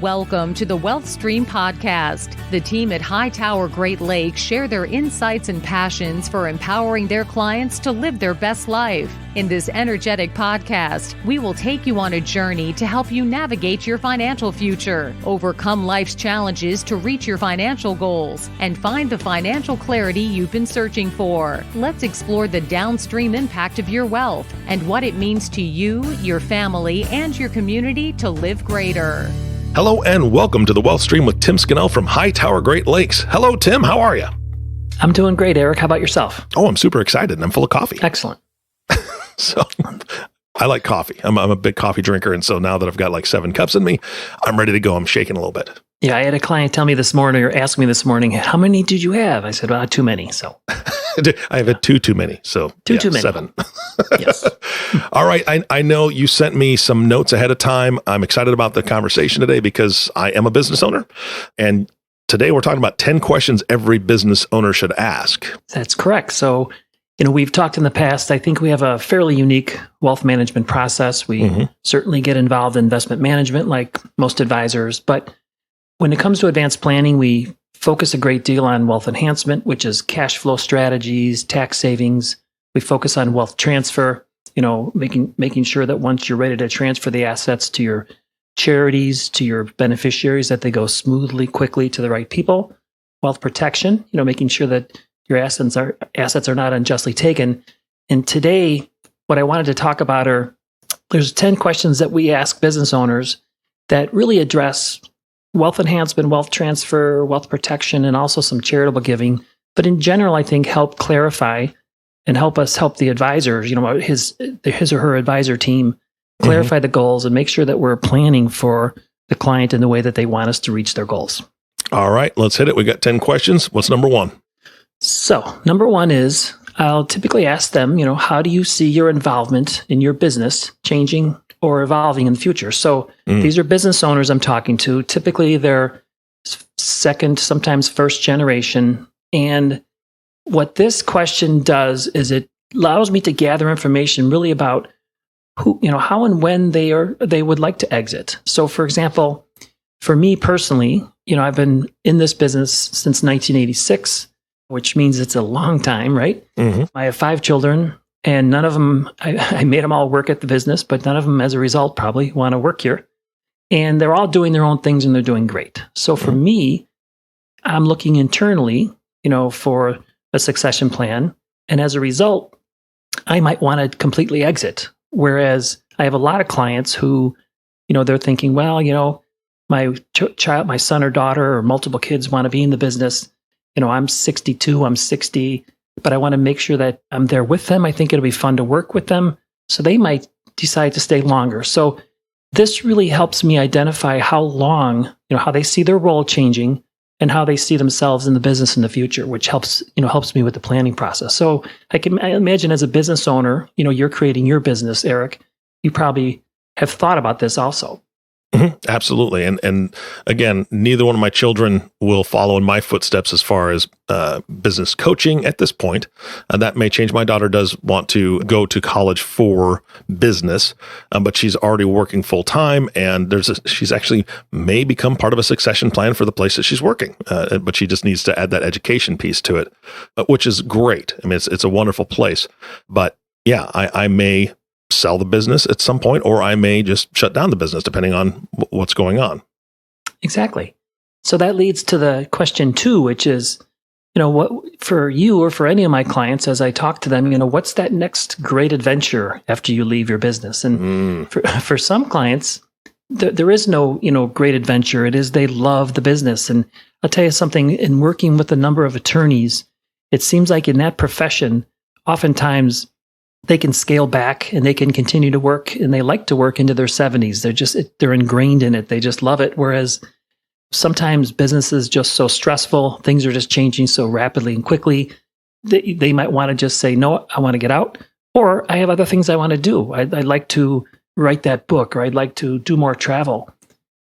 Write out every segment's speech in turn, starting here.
Welcome to the Wealth Stream Podcast. The team at Hightower Great Lakes share their insights and passions for empowering their clients to live their best life. In this energetic podcast, we will take you on a journey to help you navigate your financial future, overcome life's challenges to reach your financial goals, and find the financial clarity you've been searching for. Let's explore the downstream impact of your wealth and what it means to you, your family, and your community to live greater. Hello and welcome to the Wealth Stream with Tim Scannell from Hightower Great Lakes. Hello, Tim. How are you? I'm doing great, Eric. How about yourself? Oh, I'm super excited and I'm full of coffee. Excellent. So I like coffee. I'm a big coffee drinker. And so now that I've got like 7 cups in me, I'm ready to go. I'm shaking a little bit. Yeah, I had a client tell me this morning or ask me this morning, how many did you have? I said, well, too many. So I have had too many. So too many. 7. Yes. All right. I know you sent me some notes ahead of time. I'm excited about the conversation today because I am a business owner. And today we're talking about 10 questions every business owner should ask. That's correct. So, we've talked in the past. I think we have a fairly unique wealth management process. We certainly get involved in investment management like most advisors. But when it comes to advanced planning, we focus a great deal on wealth enhancement, which is cash flow strategies, tax savings. We focus on wealth transfer, making sure that once you're ready to transfer the assets to your charities, to your beneficiaries, that they go smoothly, quickly to the right people. Wealth protection, making sure that your assets are not unjustly taken. And today, what I wanted to talk about there's 10 questions that we ask business owners that really address wealth enhancement, wealth transfer, wealth protection, and also some charitable giving. But in general, I think help clarify and help the advisors, his or her advisor team, clarify the goals and make sure that we're planning for the client in the way that they want us to reach their goals. All right, let's hit it. We got 10 questions. What's number 1? So number 1 is, I'll typically ask them, how do you see your involvement in your business changing or evolving in the future? So these are business owners I'm talking to. Typically they're second, sometimes first generation. And what this question does is it allows me to gather information really about who, how and when they would like to exit. So for example, for me personally, I've been in this business since 1986. Which means it's a long time, right? I have 5 children, and none of them, I made them all work at the business, but none of them, as a result, probably want to work here. And they're all doing their own things, and they're doing great. So for me, I'm looking internally, for a succession plan. And as a result, I might want to completely exit. Whereas I have a lot of clients who, they're thinking, well, my child, my son or daughter or multiple kids want to be in the business. I'm 62, I'm 60, but I want to make sure that I'm there with them. I think it'll be fun to work with them. So they might decide to stay longer. So this really helps me identify how long, how they see their role changing and how they see themselves in the business in the future, which helps me with the planning process. So I imagine as a business owner, you're creating your business, Eric, you probably have thought about this also. Absolutely. And again, neither one of my children will follow in my footsteps as far as business coaching at this point. That may change. My daughter does want to go to college for business, but she's already working full time, and she's actually may become part of a succession plan for the place that she's working. But she just needs to add that education piece to it, which is great. I mean, it's a wonderful place. But yeah, I may sell the business at some point, or I may just shut down the business depending on what's going on. Exactly. So that leads to the question 2, which is, what for you or for any of my clients, as I talk to them, what's that next great adventure after you leave your business? And for some clients, there is no, great adventure. It is, they love the business. And I'll tell you something, in working with a number of attorneys, it seems like in that profession, oftentimes they can scale back and they can continue to work, and they like to work into their 70s. They're ingrained in it. They just love it. Whereas sometimes business is just so stressful. Things are just changing so rapidly and quickly. They might want to just say, no, I want to get out, or I have other things I want to do. I'd like to write that book, or I'd like to do more travel.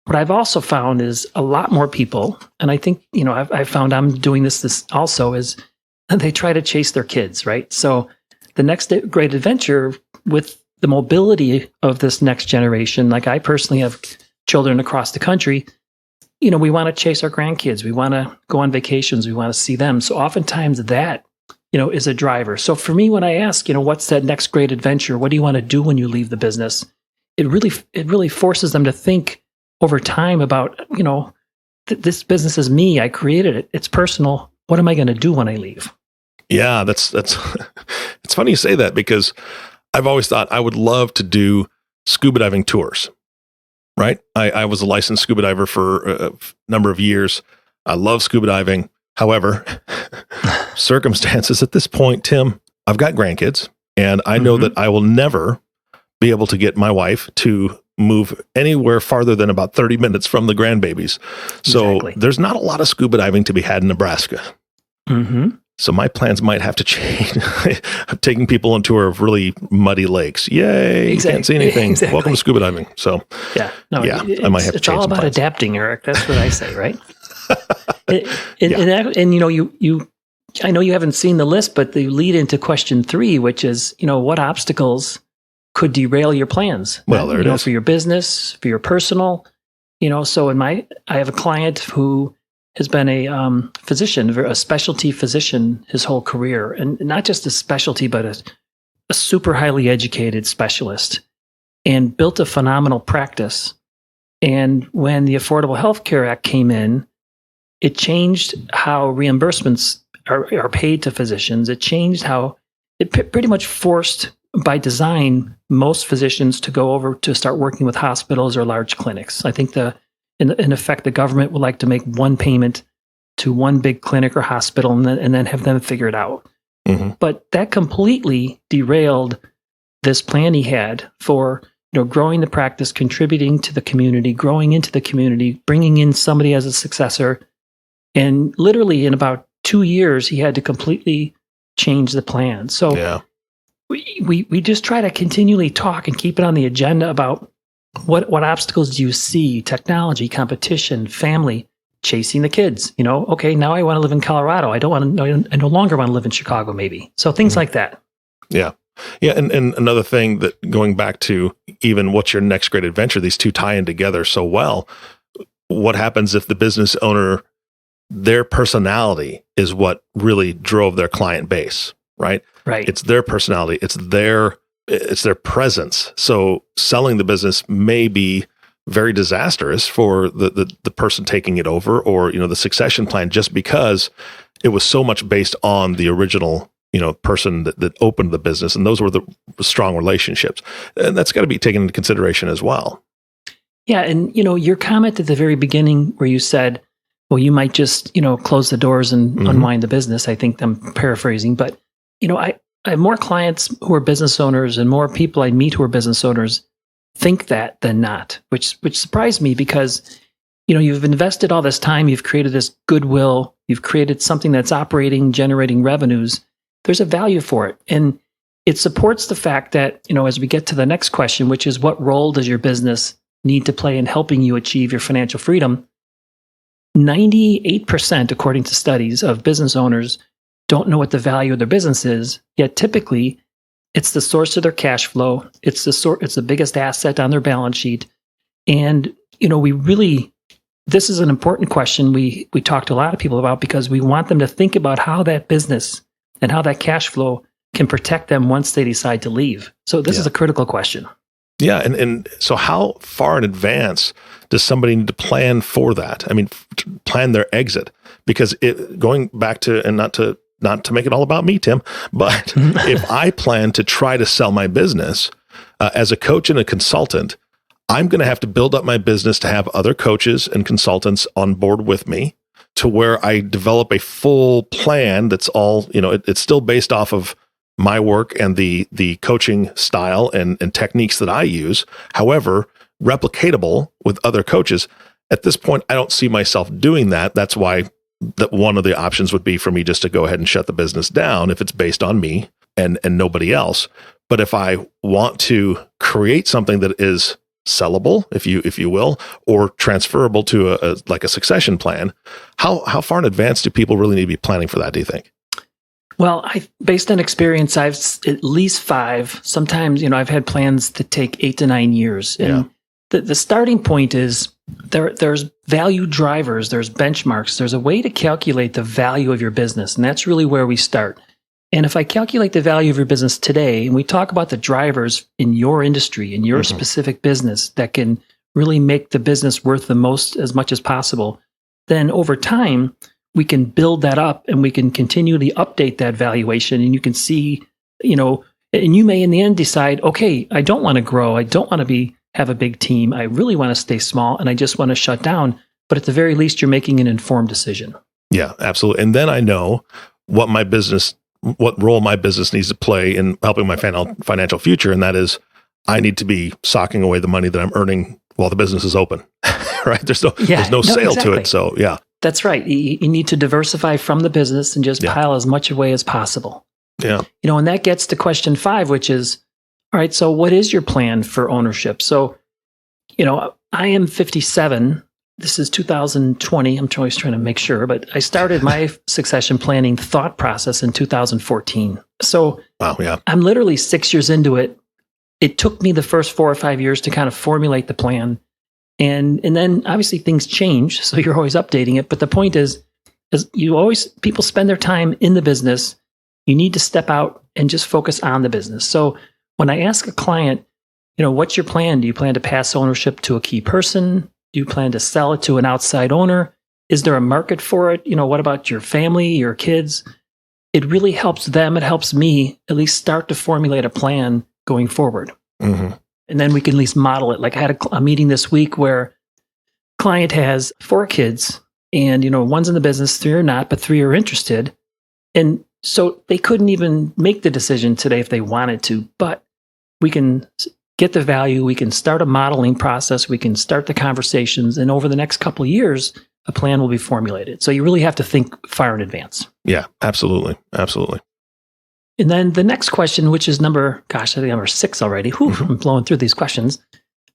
What I've also found is a lot more people, and I think, I've found I'm doing this also, is they try to chase their kids, right? So the next great adventure with the mobility of this next generation, like I personally have children across the country, you know, we want to chase our grandkids. We want to go on vacations. We want to see them. So oftentimes that, you know, is a driver. So for me, when I ask, you know, what's that next great adventure? What do you want to do when you leave the business? It really forces them to think over time about, you know, this business is me. I created it. It's personal. What am I going to do when I leave? Yeah, that's it's funny you say that, because I've always thought I would love to do scuba diving tours, right? I was a licensed scuba diver for a number of years. I love scuba diving. However, circumstances at this point, Tim, I've got grandkids, and I know that I will never be able to get my wife to move anywhere farther than about 30 minutes from the grandbabies. So there's not a lot of scuba diving to be had in Nebraska. So my plans might have to change. I'm taking people on tour of really muddy lakes. Yay! You can't see anything. Welcome to scuba diving. So I might have to change. It's all about adapting, Eric. That's what I say, right? And you know, I know you haven't seen the list, but the lead into question 3, which is, you know, what obstacles could derail your plans? Well, there it is. For your business, for your personal, you know. So I have a client who has been a physician, a specialty physician his whole career, and not just a specialty, but a super highly educated specialist, and built a phenomenal practice. And when the Affordable Health Care Act came in, it changed how reimbursements are paid to physicians. It changed how it pretty much forced, by design, most physicians to go over to start working with hospitals or large clinics. I think in effect, the government would like to make one payment to one big clinic or hospital and then have them figure it out. But that completely derailed this plan he had for, you know, growing the practice, contributing to the community, growing into the community, bringing in somebody as a successor. And literally in about 2 years, he had to completely change the plan. So we just try to continually talk and keep it on the agenda about what obstacles do you see? Technology, competition, family, chasing the kids. You know, okay, now I want to live in Colorado. I no longer want to live in Chicago, maybe. So things like that. Yeah. Yeah. And another thing that, going back to even what's your next great adventure, these two tie in together so well. What happens if the business owner, their personality is what really drove their client base, right? Right. It's their personality. It's their presence. So selling the business may be very disastrous for the person taking it over, or, you know, the succession plan, just because it was so much based on the original, you know, person that opened the business, and those were the strong relationships. And that's got to be taken into consideration as well. Yeah. And, you know, your comment at the very beginning where you said, well, you might just, you know, close the doors and unwind the business. I think I'm paraphrasing, but, you know, I have more clients who are business owners, and more people I meet who are business owners think that than not, which surprised me, because, you know, you've invested all this time, you've created this goodwill, you've created something that's operating, generating revenues. There's a value for it. And it supports the fact that, you know, as we get to the next question, which is what role does your business need to play in helping you achieve your financial freedom? 98%, according to studies, of business owners don't know what the value of their business is, yet typically it's the source of their cash flow. It's the biggest asset on their balance sheet. And, you know, this is an important question we talk to a lot of people about, because we want them to think about how that business and how that cash flow can protect them once they decide to leave. So this is a critical question. Yeah. And so how far in advance does somebody need to plan for that? I mean, plan their exit, because going back to, and not to make it all about me, Tim, but if I plan to try to sell my business as a coach and a consultant, I'm going to have to build up my business to have other coaches and consultants on board with me, to where I develop a full plan that's all, you know, it's still based off of my work and the coaching style and techniques that I use. However, replicatable with other coaches. At this point, I don't see myself doing that. That's why that one of the options would be for me just to go ahead and shut the business down if it's based on me and nobody else. But if I want to create something that is sellable, if you will, or transferable to a succession plan, how far in advance do people really need to be planning for that, do you think? Well, based on experience, I've at least 5. Sometimes, you know, I've had plans that take 8 to 9 years. And the starting point is there's value drivers, there's benchmarks, there's a way to calculate the value of your business. And that's really where we start. And if I calculate the value of your business today, and we talk about the drivers in your industry, in your specific business that can really make the business worth the most as much as possible, then over time, we can build that up and we can continually update that valuation. And you can see, and you may in the end decide, okay, I don't want to grow. I don't want to have a big team. I really want to stay small and I just want to shut down. But at the very least, you're making an informed decision. Yeah, absolutely. And then I know what role my business needs to play in helping my financial future. And that is, I need to be socking away the money that I'm earning while the business is open, right? There's no sale exactly. to it. So yeah. That's right. You need to diversify from the business and just pile as much away as possible. Yeah. And that gets to question 5, which is, all right, so what is your plan for ownership? So, I am 57. This is 2020. I'm always trying to make sure, but I started my succession planning thought process in 2014. So wow, yeah. I'm literally 6 years into it. It took me the first 4 or 5 years to kind of formulate the plan. And then obviously things change, so you're always updating it. But the point is people spend their time in the business. You need to step out and just focus on the business. So when I ask a client, what's your plan? Do you plan to pass ownership to a key person? Do you plan to sell it to an outside owner? Is there a market for it? What about your family, your kids? It really helps them. It helps me at least start to formulate a plan going forward. Mm-hmm. And then we can at least model it. Like I had a meeting this week where a client has 4 kids and, one's in the business, 3 are not, but 3 are interested. And so they couldn't even make the decision today if they wanted to, but we can get the value. We can start a modeling process. We can start the conversations. And over the next couple of years, a plan will be formulated. So you really have to think far in advance. Yeah, absolutely. Absolutely. And then the next question, which is number 6 already. I'm blowing through these questions.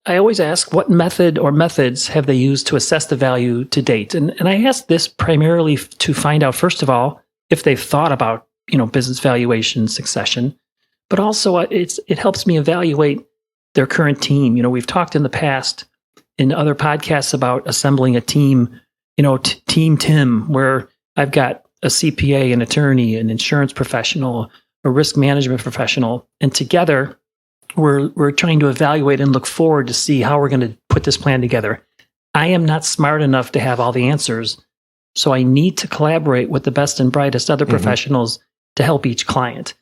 I always ask, what method or methods have they used to assess the value to date? And I ask this primarily to find out, first of all, if they've thought about, business valuation, succession, but also it helps me evaluate their current team. We've talked in the past in other podcasts about assembling a team, Team Tim, where I've got a CPA, an attorney, an insurance professional, a risk management professional, and together we're trying to evaluate and look forward to see how we're going to put this plan together. I am not smart enough to have all the answers, so I need to collaborate with the best and brightest other professionals to help each client.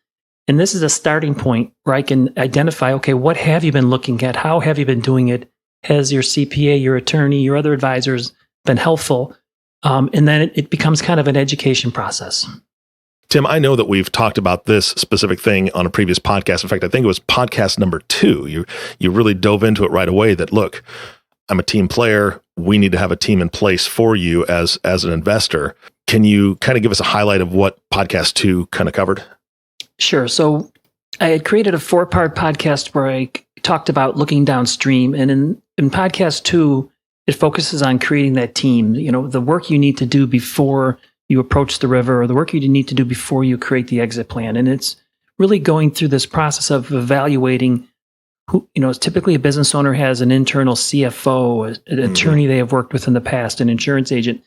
And this is a starting point where I can identify, okay, what have you been looking at? How have you been doing it? Has your CPA, your attorney, your other advisors been helpful? And then it becomes kind of an education process. Tim, I know that we've talked about this specific thing on a previous podcast. In fact, I think it was podcast number 2. You really dove into it right away that, look, I'm a team player. We need to have a team in place for you as an investor. Can you kind of give us a highlight of what podcast 2 kind of covered? Sure. So I had created a 4-part podcast where I talked about looking downstream. And in podcast 2, it focuses on creating that team, the work you need to do before you approach the river, or the work you need to do before you create the exit plan. And it's really going through this process of evaluating who, typically a business owner has an internal CFO, an attorney they have worked with in the past, an insurance agent.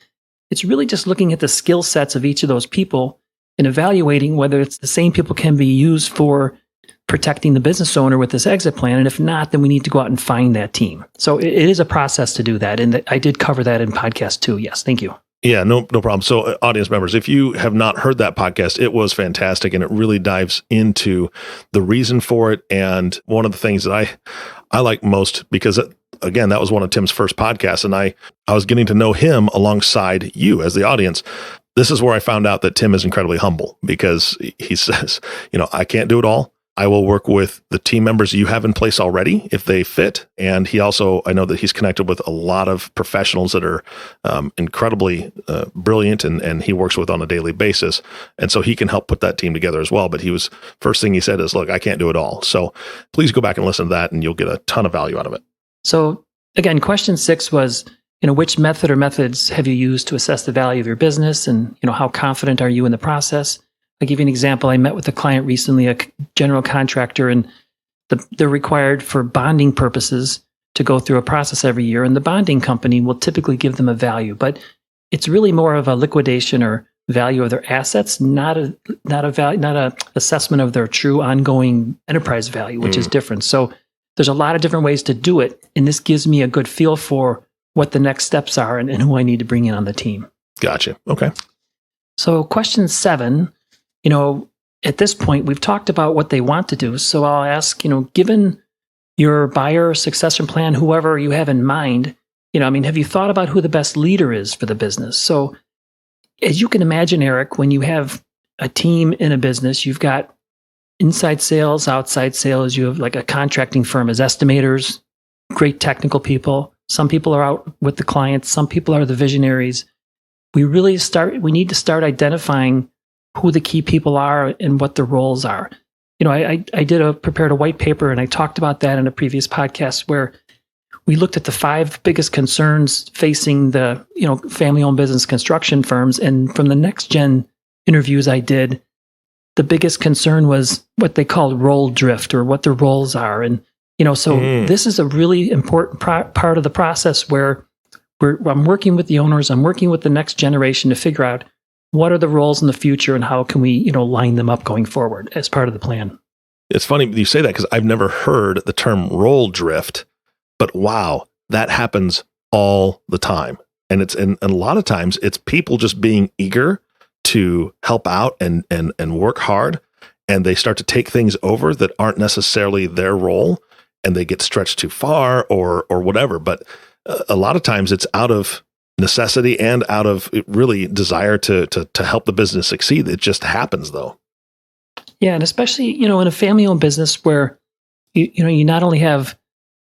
It's really just looking at the skill sets of each of those people and evaluating whether it's the same people can be used for protecting the business owner with this exit plan. And if not, then we need to go out and find that team. So it is a process to do that. And I did cover that in podcast 2. Yes. Thank you. Yeah, no problem. So audience members, if you have not heard that podcast, it was fantastic. And it really dives into the reason for it. And one of the things that I like most, because again, that was one of Tim's first podcasts. And I was getting to know him alongside you as the audience. This is where I found out that Tim is incredibly humble, because he says, I can't do it all. I will work with the team members you have in place already if they fit. And he also, I know that he's connected with a lot of professionals that are incredibly brilliant and he works with on a daily basis. And so he can help put that team together as well. But first thing he said is, look, I can't do it all. So please go back and listen to that and you'll get a ton of value out of it. So again, question 6 was, which method or methods have you used to assess the value of your business? And, how confident are you in the process? I'll give you an example. I met with a client recently, a general contractor, and they're required for bonding purposes to go through a process every year, and the bonding company will typically give them a value. But it's really more of a liquidation or value of their assets, not a assessment of their true ongoing enterprise value, which is different. So there's a lot of different ways to do it, and this gives me a good feel for what the next steps are and who I need to bring in on the team. Gotcha. Okay. So question 7, at this point, we've talked about what they want to do. So I'll ask, given your buyer succession plan, whoever you have in mind, have you thought about who the best leader is for the business? So as you can imagine, Eric, when you have a team in a business, you've got inside sales, outside sales, you have like a contracting firm as estimators, great technical people. Some people are out with the clients. Some people are the visionaries. We need to start identifying who the key people are and what their roles are. I prepared a white paper, and I talked about that in a previous podcast where we looked at the 5 biggest concerns facing the, family-owned business construction firms. And from the next gen interviews I did, the biggest concern was what they called role drift, or what their roles are. And, this is a really important part of the process where I'm working with the owners, I'm working with the next generation to figure out what are the roles in the future and how can we, line them up going forward as part of the plan. It's funny you say that, because I've never heard the term role drift, but wow, that happens all the time. And a lot of times it's people just being eager to help out and work hard, and they start to take things over that aren't necessarily their role, and they get stretched too far or whatever. But a lot of times it's out of necessity and out of really desire to help the business succeed. It just happens, though. Yeah, and especially, in a family-owned business where you not only have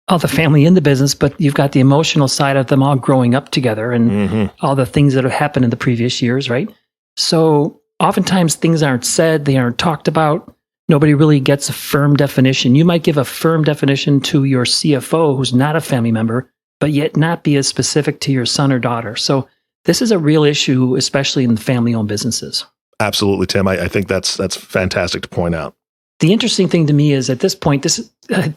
all the family in the business, but you've got the emotional side of them all growing up together and all the things that have happened in the previous years, right? So oftentimes things aren't said, they aren't talked about. Nobody really gets a firm definition. You might give a firm definition to your CFO who's not a family member, but yet not be as specific to your son or daughter. So this is a real issue, especially in family-owned businesses. Absolutely, Tim. I think that's fantastic to point out. The interesting thing to me is at this point,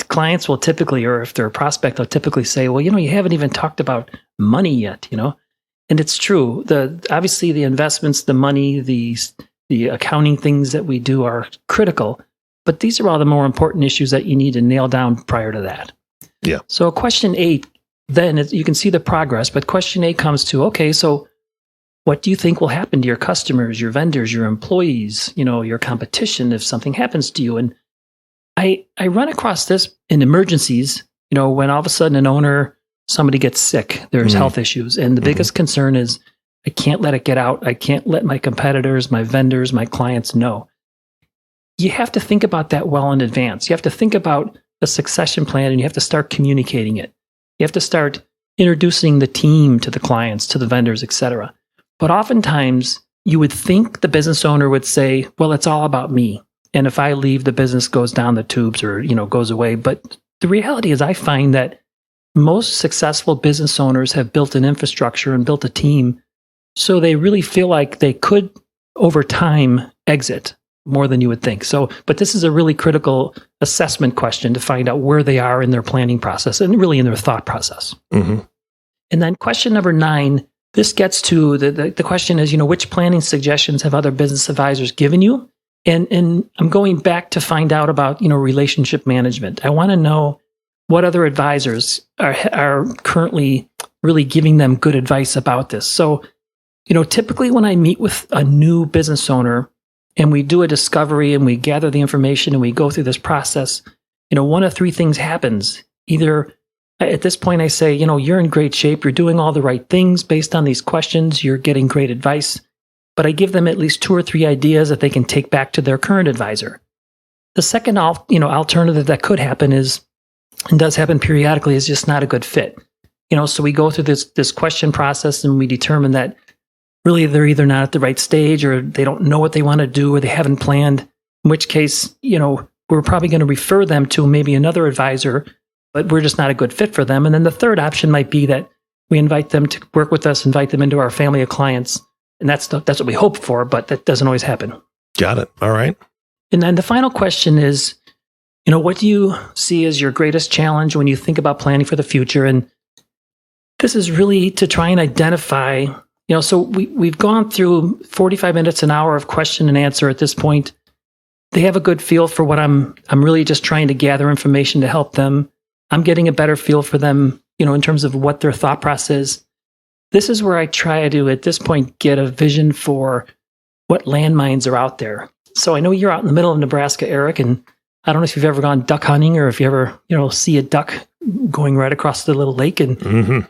clients will typically, or if they're a prospect, they'll typically say, well, you haven't even talked about money yet, And it's true. Obviously the investments, the money, the accounting things that we do are critical, but these are all the more important issues that you need to nail down prior to that. Yeah. So question 8, then you can see the progress, but question 8 comes to, okay, so what do you think will happen to your customers, your vendors, your employees, your competition if something happens to you? And I run across this in emergencies, when all of a sudden somebody gets sick, there's health issues. And the biggest concern is I can't let it get out. I can't let my competitors, my vendors, my clients know. You have to think about that well in advance. You have to think about a succession plan, and you have to start communicating it. You have to start introducing the team to the clients, to the vendors, etc. But oftentimes you would think the business owner would say, well, it's all about me. And if I leave, the business goes down the tubes or, goes away. But the reality is I find that most successful business owners have built an infrastructure and built a team. So they really feel like they could, over time, exit more than you would think. So, but this is a really critical assessment question to find out where they are in their planning process and really in their thought process. And then question number 9, this gets to the question is, which planning suggestions have other business advisors given you? And I'm going back to find out about, relationship management. I want to know what other advisors are currently really giving them good advice about this. So, typically when I meet with a new business owner and we do a discovery and we gather the information and we go through this process, one of 3 things happens. Either at this point I say, you're in great shape, you're doing all the right things based on these questions, you're getting great advice, but I give them at least 2 or 3 ideas that they can take back to their current advisor. The second, alternative that could happen is, and does happen periodically, is just not a good fit. So we go through this question process and we determine that really they're either not at the right stage or they don't know what they want to do or they haven't planned, in which case, we're probably going to refer them to maybe another advisor, but we're just not a good fit for them. And then the third option might be that we invite them to work with us, invite them into our family of clients. And that's what we hope for, but that doesn't always happen. Got it. All right. And then the final question is, what do you see as your greatest challenge when you think about planning for the future? And this is really to try and identify, so we've gone through 45 minutes, an hour of question and answer at this point. They have a good feel for what I'm really just trying to gather information to help them. I'm getting a better feel for them, in terms of what their thought process is. This is where I try to, at this point, get a vision for what landmines are out there. So I know you're out in the middle of Nebraska, Eric, and I don't know if you've ever gone duck hunting or if you ever, see a duck going right across the little lake. And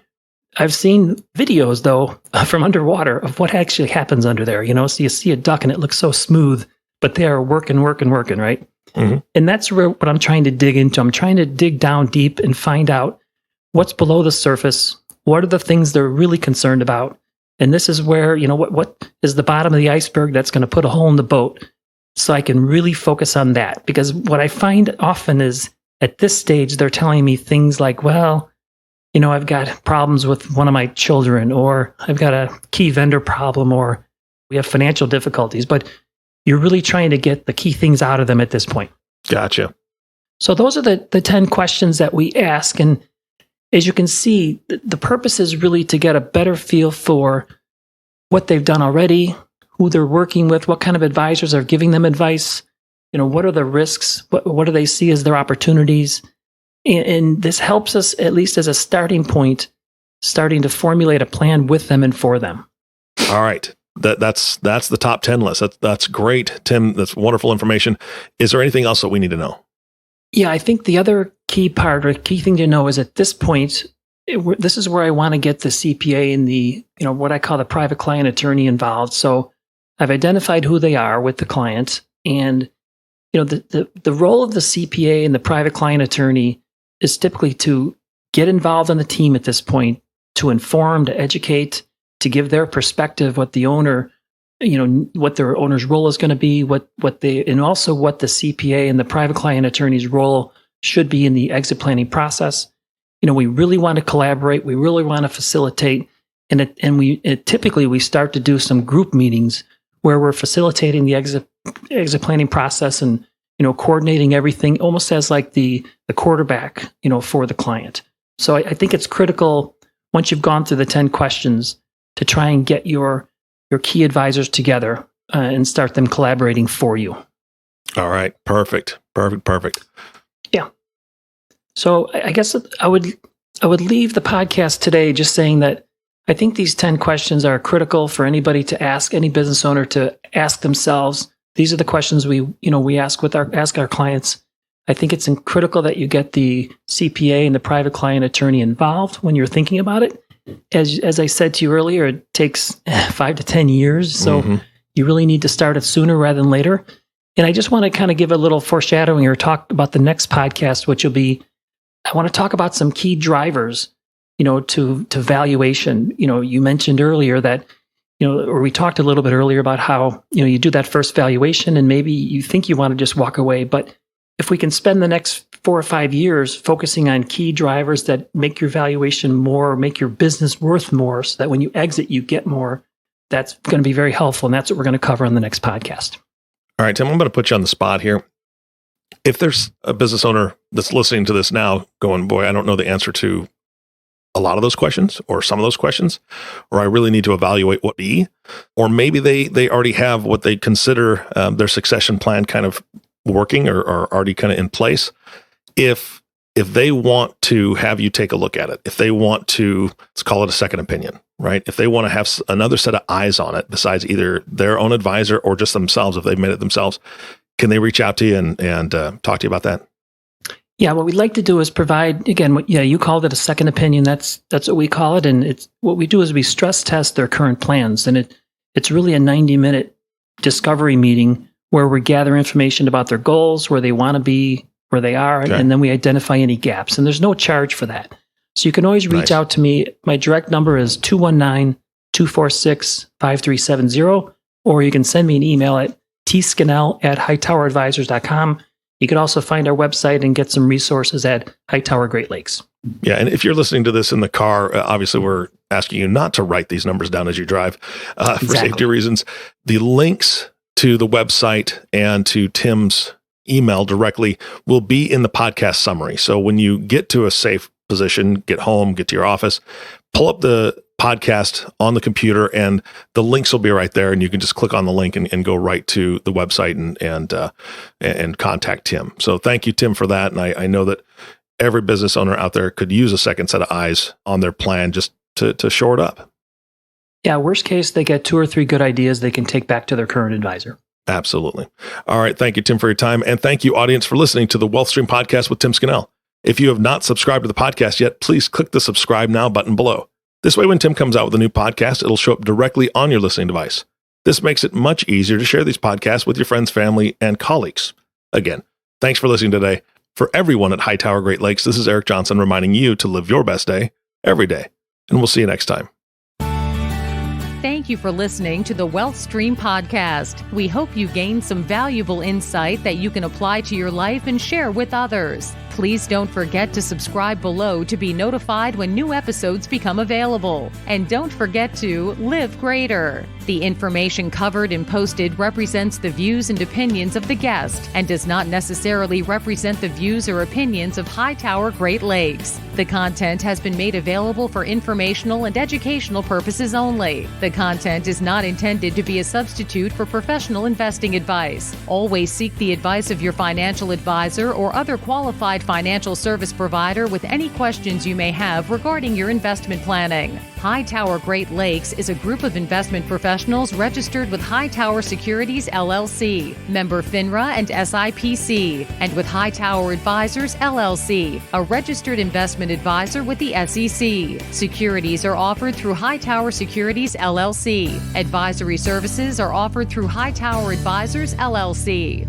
I've seen videos, though, from underwater of what actually happens under there. So you see a duck and it looks so smooth, but they are working, right? And that's what I'm trying to dig into. I'm trying to dig down deep and find out what's below the surface. What are the things they're really concerned about? And this is where, what is the bottom of the iceberg that's going to put a hole in the boat, so I can really focus on that. Because what I find often is at this stage, they're telling me things like, well, I've got problems with one of my children, or I've got a key vendor problem, or we have financial difficulties. But you're really trying to get the key things out of them at this point. Gotcha. So those are the 10 questions that we ask. And as you can see, the purpose is really to get a better feel for what they've done already, who they're working with, what kind of advisors are giving them advice, what are the risks, what do they see as their opportunities. And this helps us, at least as a starting point, starting to formulate a plan with them and for them. All right. That's the top 10 list. That's great, Tim. That's wonderful information. Is there anything else that we need to know? Yeah, I think the other key part or key thing to know is at this point, this is where I want to get the CPA and the, what I call the private client attorney involved. So I've identified who they are with the client, and, the role of the CPA and the private client attorney is typically to get involved in the team at this point, to inform, to educate, to give their perspective, what the owner, what their owner's role is going to be, and also what the CPA and the private client attorney's role should be in the exit planning process. We really want to collaborate. We really want to facilitate. And typically we start to do some group meetings where we're facilitating the exit planning process and, coordinating everything almost as like the quarterback, for the client. So I think it's critical once you've gone through the 10 questions to try and get your key advisors together and start them collaborating for you. All right. Perfect. Yeah. So I guess I would leave the podcast today just saying that I think these 10 questions are critical for anybody to ask, any business owner to ask themselves. These are the questions we ask our clients. I think it's critical that you get the CPA and the private client attorney involved when you're thinking about it. As I said to you earlier, it takes 5 to 10 years. So you really need to start it sooner rather than later. And I just want to kind of give a little foreshadowing or talk about the next podcast, which will be, I want to talk about some key drivers, to valuation. You mentioned earlier that, or we talked a little bit earlier about how, you do that first valuation and maybe you think you want to just walk away. But if we can spend the next 4 or 5 years focusing on key drivers that make your valuation more, make your business worth more, so that when you exit, you get more, that's going to be very helpful. And that's what we're going to cover on the next podcast. All right, Tim, I'm going to put you on the spot here. If there's a business owner that's listening to this now going, boy, I don't know the answer to a lot of those questions or some of those questions, or I really need to evaluate what be, or maybe they already have what they consider their succession plan kind of working or already kind of in place. If they want to have you take a look at it, if they want to, let's call it a second opinion, right? If they want to have another set of eyes on it besides either their own advisor or just themselves, if they've made it themselves, can they reach out to you and talk to you about that? Yeah, what we'd like to do is provide, again, you called it a second opinion. That's what we call it. And it's what we do is we stress test their current plans. And it's really a 90-minute discovery meeting where we gather information about their goals, where they want to be, where they are, okay. And then we identify any gaps. And there's no charge for that. So you can always reach out to me. My direct number is 219-246-5370, or you can send me an email at tscannell@hightoweradvisors.com. You can also find our website and get some resources at Hightower Great Lakes. Yeah, and if you're listening to this in the car, obviously we're asking you not to write these numbers down as you drive for safety reasons. The links to the website and to Tim's email directly will be in the podcast summary. So when you get to a safe position, get home, get to your office, pull up the podcast on the computer, and the links will be right there. And you can just click on the link and go right to the website and contact Tim. So thank you, Tim, for that. And I know that every business owner out there could use a second set of eyes on their plan just to shore it up. Yeah, worst case, they get 2 or 3 good ideas they can take back to their current advisor. Absolutely. All right. Thank you, Tim, for your time. And thank you, audience, for listening to the Wealth Stream Podcast with Tim Scannell. If you have not subscribed to the podcast yet, please click the subscribe now button below. This way, when Tim comes out with a new podcast, it'll show up directly on your listening device. This makes it much easier to share these podcasts with your friends, family, and colleagues. Again, thanks for listening today. For everyone at Hightower Great Lakes, this is Eric Johnson reminding you to live your best day every day. And we'll see you next time. Thank you for listening to the Wealth Stream Podcast. We hope you gained some valuable insight that you can apply to your life and share with others. Please don't forget to subscribe below to be notified when new episodes become available. And don't forget to live greater. The information covered and posted represents the views and opinions of the guest and does not necessarily represent the views or opinions of Hightower Great Lakes. The content has been made available for informational and educational purposes only. The content is not intended to be a substitute for professional investing advice. Always seek the advice of your financial advisor or other qualified financial service provider with any questions you may have regarding your investment planning. Hightower Great Lakes is a group of investment professionals registered with Hightower Securities, LLC, member FINRA and SIPC, and with Hightower Advisors, LLC, a registered investment advisor with the SEC. Securities are offered through Hightower Securities, LLC. Advisory services are offered through Hightower Advisors, LLC.